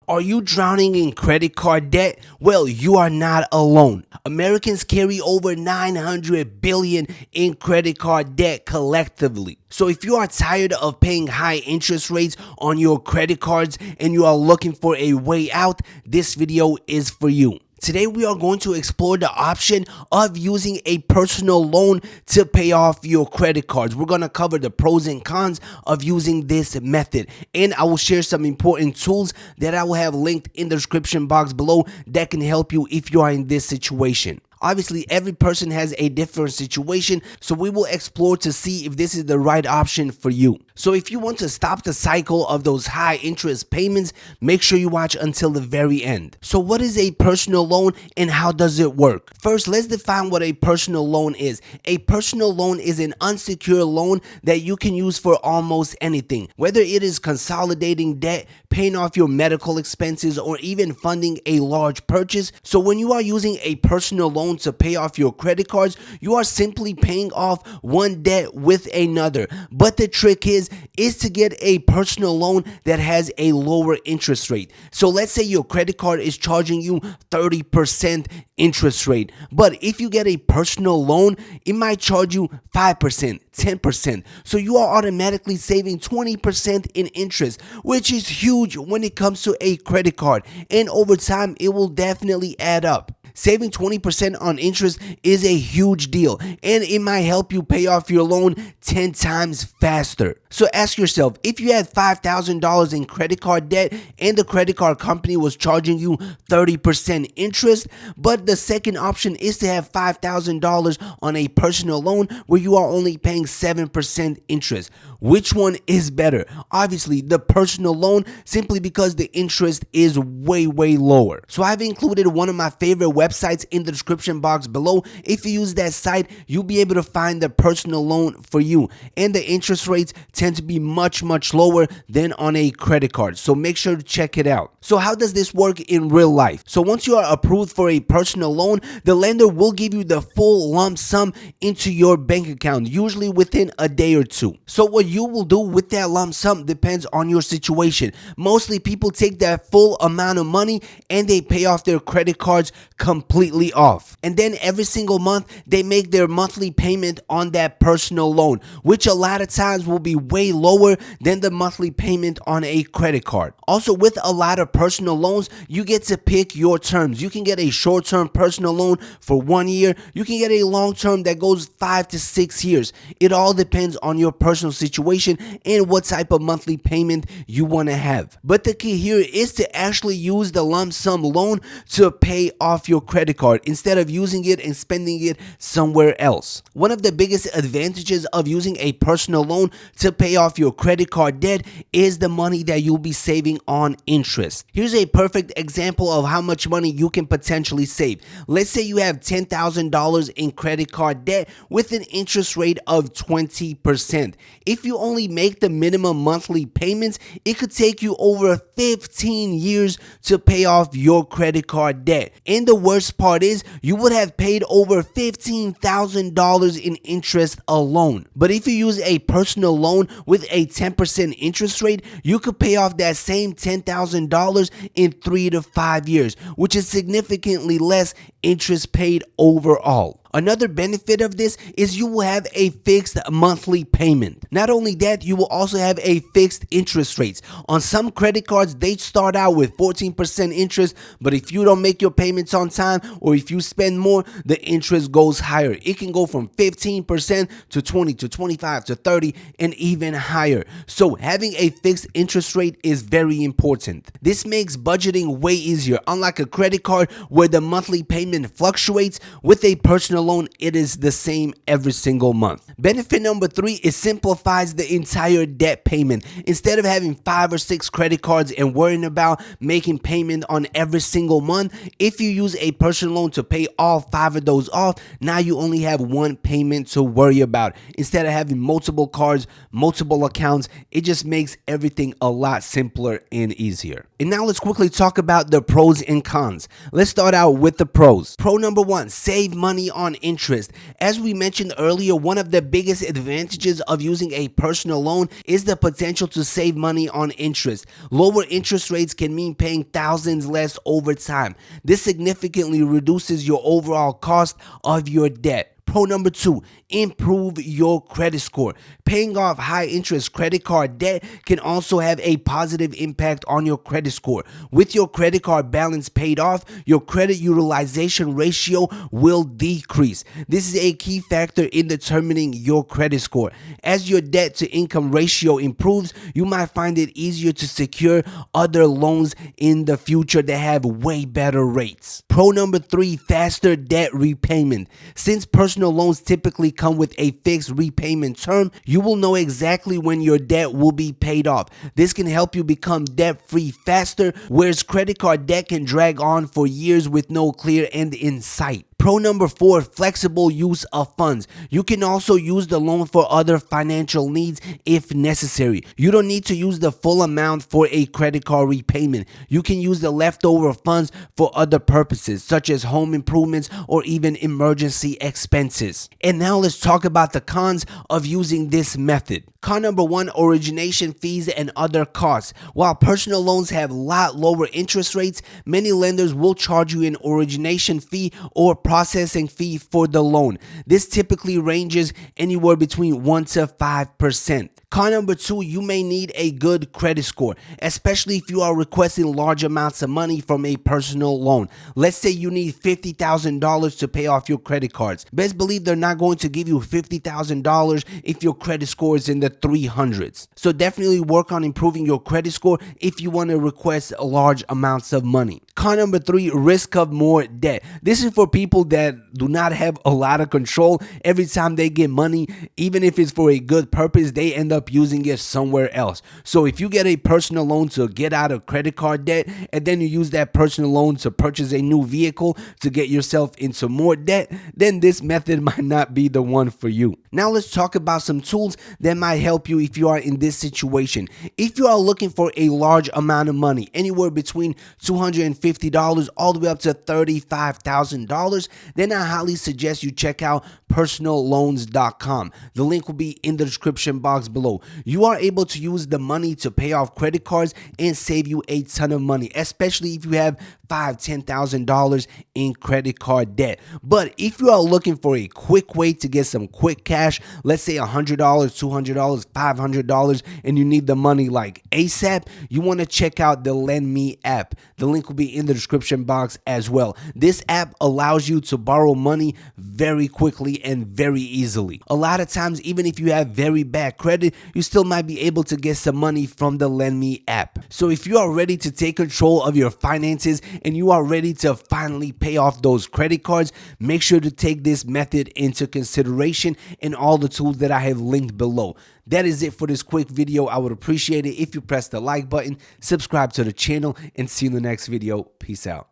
Are you drowning in credit card debt? Well, you are not alone. Americans carry over 900 billion in credit card debt collectively. So if you are tired of paying high interest rates on your credit cards and you are looking for a way out, this video is for you. Today we are going to explore the option of using a personal loan to pay off your credit cards. We're going to cover the pros and cons of using this method, and I will share some important tools that I will have linked in the description box below that can help you if you are in this situation. Obviously, every person has a different situation, so we will explore to see if this is the right option for you. So if you want to stop the cycle of those high interest payments, make sure you watch until the very end. So what is a personal loan and how does it work? First, let's define what a personal loan is. A personal loan is an unsecured loan that you can use for almost anything, whether it is consolidating debt, paying off your medical expenses, or even funding a large purchase. So when you are using a personal loan to pay off your credit cards, you are simply paying off one debt with another. But the trick is to get a personal loan that has a lower interest rate. So let's say your credit card is charging you 30% interest rate, but if you get a personal loan, it might charge you 5%, 10%. So you are automatically saving 20% in interest, which is huge when it comes to a credit card, and over time it will definitely add up. Saving 20% on interest is a huge deal, and it might help you pay off your loan 10 times faster. So ask yourself, if you had $5,000 in credit card debt and the credit card company was charging you 30% interest, but the second option is to have $5,000 on a personal loan where you are only paying 7% interest, which one is better? Obviously, the personal loan, simply because the interest is way lower. So I've included one of my favorite websites in the description box below. If you use that site, you'll be able to find the personal loan for you, and the interest rates tend to be much lower than on a credit card, so make sure to check it out. So how does this work in real life? So once you are approved for a personal loan, the lender will give you the full lump sum into your bank account, usually within a day or two. So what you will do with that lump sum depends on your situation. Mostly people take that full amount of money and they pay off their credit cards completely off, and then every single month they make their monthly payment on that personal loan, which a lot of times will be way lower than the monthly payment on a credit card. Also, with a lot of personal loans, you get to pick your terms. You can get a short-term personal loan for 1 year. You can get a long-term that goes 5 to 6 years. It all depends on your personal situation and what type of monthly payment you want to have. But the key here is to actually use the lump sum loan to pay off your credit card instead of using it and spending it somewhere else. One of the biggest advantages of using a personal loan to pay off your credit card debt is the money that you'll be saving on interest. Here's a perfect example of how much money you can potentially save. Let's say you have $10,000 in credit card debt with an interest rate of 20%. If you only make the minimum monthly payments, it could take you over 15 years to pay off your credit card debt. And the worst part is you would have paid over $15,000 in interest alone. But if you use a personal loan with a 10% interest rate, you could pay off that same $10,000 in 3 to 5 years, which is significantly less interest paid overall. Another benefit of this is you will have a fixed monthly payment. Not only that, you will also have a fixed interest rates. On some credit cards, they start out with 14% interest, but if you don't make your payments on time or if you spend more, the interest goes higher. It can go from 15% to 20 to 25 to 30 and even higher. So having a fixed interest rate is very important. This makes budgeting way easier. Unlike a credit card where the monthly payment fluctuates, with a personal loan, it is the same every single month. Benefit number 3 is simplifies the entire debt payment. Instead of having 5 or 6 credit cards and worrying about making payment on every single month, if you use a personal loan to pay all 5 of those off, now you only have one payment to worry about. Instead of having multiple cards, multiple accounts, it just makes everything a lot simpler and easier. And now let's quickly talk about the pros and cons. Let's start out with the pros. pros. Pro number one, save money on interest. As we mentioned earlier, one of the biggest advantages of using a personal loan is the potential to save money on interest. Lower interest rates can mean paying thousands less over time. This significantly reduces your overall cost of your debt. Pro number two, improve your credit score. Paying off high interest credit card debt can also have a positive impact on your credit score. With your credit card balance paid off, your credit utilization ratio will decrease. This is a key factor in determining your credit score. As your debt to income ratio improves, you might find it easier to secure other loans in the future that have way better rates. Pro number three, faster debt repayment. Since personal loans typically come with a fixed repayment term, you will know exactly when your debt will be paid off. This can help you become debt-free faster, whereas credit card debt can drag on for years with no clear end in sight. Pro number four, flexible use of funds. You can also use the loan for other financial needs if necessary. You don't need to use the full amount for a credit card repayment. You can use the leftover funds for other purposes, such as home improvements or even emergency expenses. And now let's talk about the cons of using this method. Con number one, origination fees and other costs. While personal loans have a lot lower interest rates, many lenders will charge you an origination fee or processing fee for the loan. This typically ranges anywhere between 1 to 5%. Con number two, you may need a good credit score, especially if you are requesting large amounts of money from a personal loan. Let's say you need $50,000 to pay off your credit cards. Best believe they're not going to give you $50,000 if your credit score is in the 300s. So definitely work on improving your credit score if you want to request large amounts of money. Con number three, risk of more debt. This is for people that do not have a lot of control. Every time they get money, even if it's for a good purpose, they end up using it somewhere else. So if you get a personal loan to get out of credit card debt, and then you use that personal loan to purchase a new vehicle to get yourself into more debt, then this method might not be the one for you. Now let's talk about some tools that might help you if you are in this situation. If you are looking for a large amount of money, anywhere between $250 all the way up to $35,000, then I highly suggest you check out personalloans.com. The link will be in the description box below. You are able to use the money to pay off credit cards and save you a ton of money, especially if you have $5,000, $10,000 in credit card debt. But if you are looking for a quick way to get some quick cash, let's say $100, $200, $500, and you need the money like ASAP, you want to check out the Lend Me app. The link will be in the description box as well. This app allows you to borrow money very quickly and very easily. A lot of times, even if you have very bad credit, you still might be able to get some money from the Lend Me app. So if you are ready to take control of your finances and you are ready to finally pay off those credit cards, make sure to take this method into consideration and all the tools that I have linked below. That is it for this quick video. I would appreciate it if you press the like button, subscribe to the channel, and see you in the next video. Peace out.